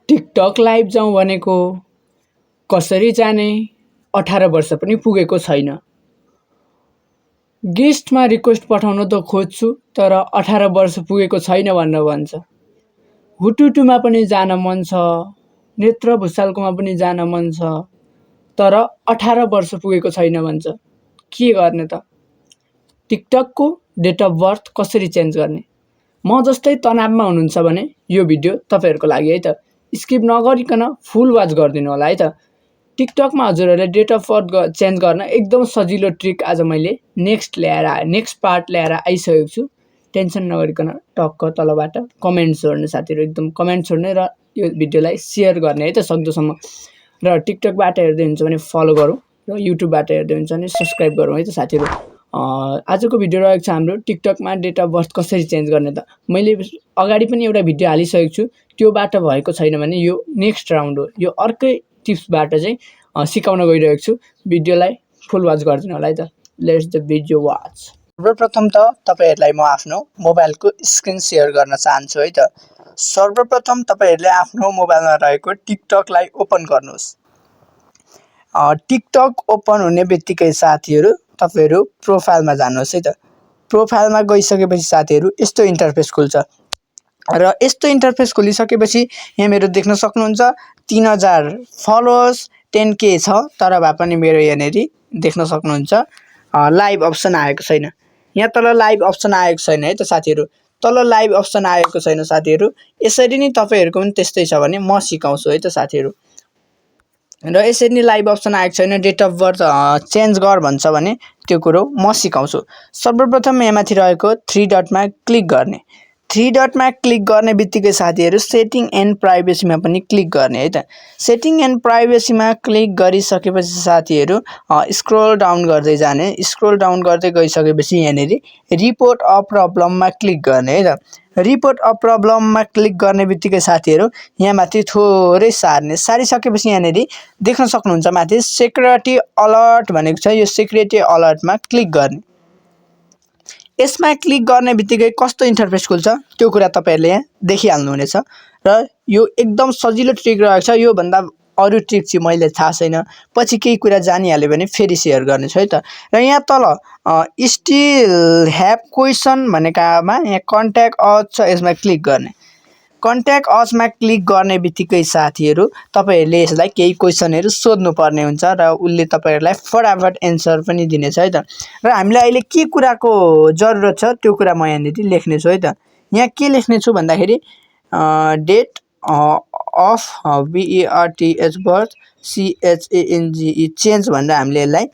TikTok live जाउँ भनेको कसरी जाने 18 वर्ष पनि पुगेको छैन। गेस्टमा रिक्वेस्ट पठाउन त खोज्छु तर 18 वर्ष पुगेको छैन भनेर भन्छ। हुटुटुमा पनि जान मन छ, नेत्र भुसालकोमा पनि जान मन छ तर 18 वर्ष पुगेको छैन भन्छ। के गर्ने त? टिकटकको डेट अफ बर्थ कसरी चेन्ज गर्ने? म जस्तै तनावमा हुनुहुन्छ भने यो भिडियो तपाईहरुको लागि है त। स्किप नगरिकन फुल वाच गरिदिनु होला है त। टिकटकमा हजुरहरुले डेट अफ बर्थ चेन्ज गर्न एकदम सजिलो ट्रिक आज मैले नेक्स्ट पार्ट ल्याएर आइसकेको छु। टेन्सन नगरिकन टक्क तलबाट कमेन्ट्स छोड्ने साथीहरु, एकदम कमेन्ट छोड्ने र यो भिडियोलाई शेयर गर्ने है त सक्दोसम्म। र टिकटकबाट हेर्दै हुन्छ भने फलो गरौँ र युट्युबबाट हेर्दै हुन्छ भने सब्स्क्राइब गरौँ है त साथीहरु। आजको भिडियो रहेको छ हाम्रो टिकटकमा डेट अफ बर्थ कसरी चेन्ज गर्ने त। मैले अगाडि पनि एउटा भिडियो हालिसकेको छु, त्योबाट भएको छैन भने यो नेक्स्ट राउन्ड हो। यो अर्कै टिप्सबाट चाहिँ सिकाउन गइरहेको छु। भिडियोलाई फुल वाच गरिदिनु होला है त। Let's the video watch. सर्वप्रथम त तपाईहरुलाई म आफ्नो मोबाइलको स्क्रिन शेयर गर्न चाहन्छु है त। सर्वप्रथम तपाईहरुले आफ्नो मोबाइलमा रहेको टिकटकलाई ओपन गर्नुहोस्। टिकटक ओपन हुने बित्तिकै साथीहरु तपाईहरु प्रोफाइलमा जानुहोस् है त। प्रोफाइलमा गइसकेपछि साथीहरु यस्तो इन्टरफेस खुल्छ र यस्तो इन्टरफेस खोलिसकेपछि यहाँ मेरो देख्न सक्नुहुन्छ 3000 फलोअर्स 10k छ तर भए पनि मेरो यहाँनेरि देख्न सक्नुहुन्छ लाइभ अप्सन आएको छैन। यहाँ तल लाइभ अप्सन आएको छैन है त साथीहरु। तल लाइभ अप्सन आएको छैन साथीहरु। यसरी नै तपाईहरुको पनि त्यस्तै छ भने म सिकाउँछु है त साथीहरु। र यसरी नै लाइभ अप्सन आएको छैन, डेट अफ बर्थ चेन्ज गर भन्छ भने त्यो कुरो म सिकाउँछु। सर्वप्रथम यहाँ माथि रहेको 3 डटमा क्लिक गर्ने। 3 डटमा क्लिक गर्ने बित्तिकै साथीहरु सेटिङ एन्ड प्राइभेसीमा पनि क्लिक गर्ने है त। सेटिङ एन्ड प्राइभेसीमा क्लिक गरिसकेपछि साथीहरु स्क्रोल डाउन गर्दै जाने। स्क्रोल डाउन गर्दै गइसकेपछि यहाँनेरि रिपोर्ट अ प्रब्लममा क्लिक गर्ने है त। रिपोर्ट अ प्रब्लममा क्लिक गर्ने बित्तिकै साथीहरु यहाँ माथि थोरै सार्ने। सारिसकेपछि यहाँनेरि देख्न सक्नुहुन्छ माथि सेक्युरिटी अलर्ट भनेको छ। यो सेक्युरिटी अलर्टमा क्लिक गर्ने। यसमा क्लिक गर्ने बित्तिकै कस्तो इन्टरफेस खुल्छ त्यो कुरा तपाईहरुले यहाँ देखिहाल्नु हुनेछ र यो एकदम सजिलो ट्रिक रहेको छ। यो भन्दा अरु ट्रिक चाहिँ मैले थाहा छैन, पछि केही कुरा जानिहाल्यो भने फेरि शेयर गर्नेछु है त। र यहाँ तल स्टिल हैव क्वेशन भनेकामा यहाँ कन्ट्याक्ट अस छ, यसमा क्लिक गर्ने। कन्ट्याक्ट असमा क्लिक गर्ने बित्तिकै साथीहरु तपाईहरुले यसलाई केही क्वेशनहरु सोध्नु पर्ने हुन्छ र उले तपाईहरुलाई फटाफट एन्सर पनि दिनेछ है त। र हामीले अहिले के कुराको जरुरत छ त्यो कुरा म यहाँनेरि लेख्ने छु है त। यहाँ के लेख्ने छु भन्दाखेरि date of birth CHANGE change भनेर हामीले यसलाई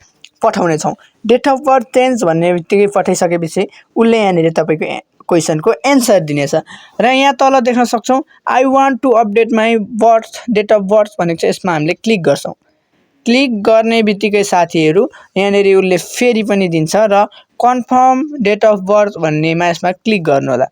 पठाउने छौं। डेट अफ बर्थ चेन्ज भन्ने बित्तिकै पठाइसकेपछि उले यहाँनेरि तपाईको क्वेशनको एन्सर दिनेछ। र यहाँ तल देख्न सक्छौं I want to update my birth date of birth भनेको छ। यसमा हामीले क्लिक गर्छौं। क्लिक गर्ने बित्तिकै साथीहरु यहाँनेरि उले फेरि पनि दिन्छ र कन्फर्म डेट अफ बर्थ भन्नेमा यसमा क्लिक गर्नु होला।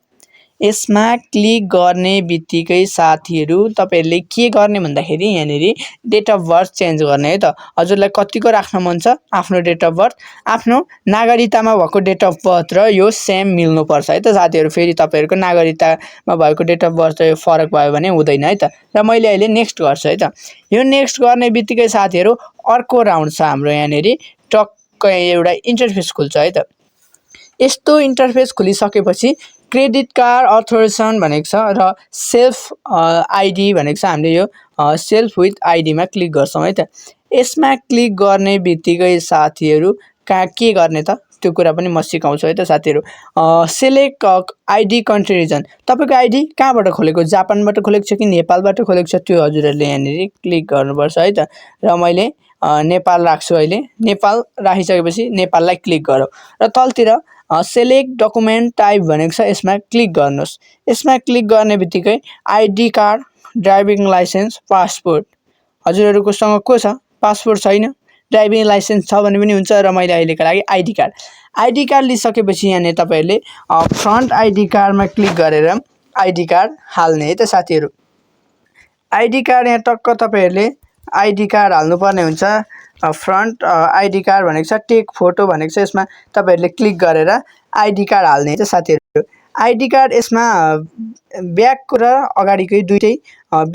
यसमा क्लिक गर्ने बित्तिकै साथीहरु तपाईहरुले के गर्ने भन्दाखेरि यहाँनेरि डेट अफ बर्थ चेन्ज गर्ने है त। हजुरलाई कतिको राख्न मन छ आफ्नो डेट अफ बर्थ, आफ्नो नागरिकतामा भएको डेट अफ बर्थ र यो सेम मिल्नु पर्छ है त साथीहरु। फेरि तपाईहरुको नागरिकतामा भएको डेट अफ बर्थ यो फरक भयो भने हुँदैन है त। र मैले अहिले नेक्स्ट गर्छु है त। यो नेक्स्ट गर्ने बित्तिकै साथीहरु अर्को राउन्ड छ हाम्रो यहाँनेरि टक्क एउटा इन्टरफेस खुल्छ है त। यस्तो इन्टरफेस खुलिसकेपछि क्रेडिट कार्ड अथोराइजेसन भनेको छ र सेल्फ आईडी भनेको छ। हामीले यो सेल्फ विथ आईडी मा क्लिक गर्छौं है त। यसमा क्लिक गर्ने बित्तिकै साथीहरु के गर्ने त त्यो कुरा पनि म सिकाउँछु है त साथीहरु। Select ID country region. तपाईको आईडी कहाँबाट खोलेको, जापानबाट खोलेको छ कि नेपालबाट खोलेको छ त्यो हजुरहरुले यहाँनेरि क्लिक गर्नुपर्छ है त। र मैले नेपाल राख्छु अहिले। नेपाल राखिसकेपछि नेपाललाई क्लिक गरौँ र तलतिर सेलेक्ट डकुमेन्ट टाइप भनेको छ। यसमा क्लिक गर्नुहोस्। यसमा क्लिक गर्ने बित्तिकै ID card, driving licence, passport. हजुरहरुको सँग को छ? पासपोर्ट छैन, ड्राइभिङ लाइसेन्स छ भने पनि हुन्छ र मैले अहिलेको लागि आईडी कार्ड। आईडी कार्ड लिइसकेपछि यहाँ तपाईहरुले फ्रन्ट आईडी कार्डमा क्लिक गरेर आईडी कार्ड हाल्ने है त साथीहरु। आईडी कार्ड यहाँ टक्क तपाईहरुले आईडी कार्ड हाल्नु पर्ने हुन्छ। फ्रन्ट आईडी कार्ड भनेको छ, टेक फोटो भनेको छ। यसमा तपाईहरुले क्लिक गरेर आईडी कार्ड हाल्ने है त साथीहरु। आइडी कार्ड यसमा ब्याक र अगाडिकै दुइटै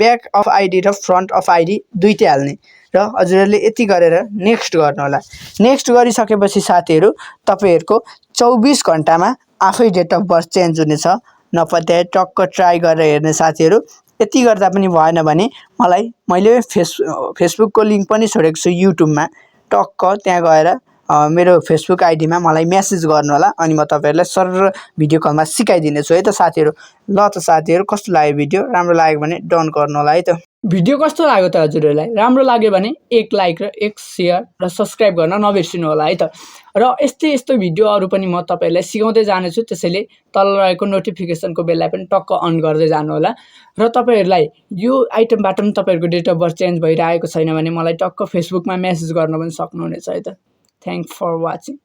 ब्याक अफ आइडी र फ्रन्ट अफ आइडी दुइटै हाल्ने र हजुरहरूले यति गरेर नेक्स्ट गर्नुहोला। नेक्स्ट गरिसकेपछि साथीहरू तपाईँहरूको 24 घन्टामा आफै डेट अफ बर्थ चेन्ज हुनेछ। नपत्याए टक्क ट्राई गरेर हेर्ने साथीहरू। यति गर्दा पनि भएन भने मैले फेसबुकको लिङ्क पनि छोडेको छु युट्युबमा, टक्क त्यहाँ गएर मेरो फेसबुक आइडीमा मलाई मेसेज गर्नु होला अनि म तपाईँहरूलाई सरर भिडियो कलमा सिकाइदिनेछु है त साथीहरू। ल त साथीहरू कस्तो लाग्यो भिडियो? राम्रो लाग्यो भने डन गर्नु होला है त। भिडियो कस्तो लाग्यो त हजुरहरूलाई? राम्रो लाग्यो भने एक लाइक र एक सेयर र सब्सक्राइब गर्न नबिर्सिनु होला है त। र यस्तै भिडियोहरू पनि म तपाईँहरूलाई सिकाउँदै जानेछु, त्यसैले तल रहेको नोटिफिकेसनको बेललाई पनि टक्क अन गर्दै जानु होला। र तपाईँहरूलाई यो आइटमबाट पनि तपाईँहरूको डेट अफ बर्थ चेन्ज भइरहेको छैन भने मलाई टक्क फेसबुकमा मेसेज गर्न पनि सक्नुहुनेछ है त। Thank for watching.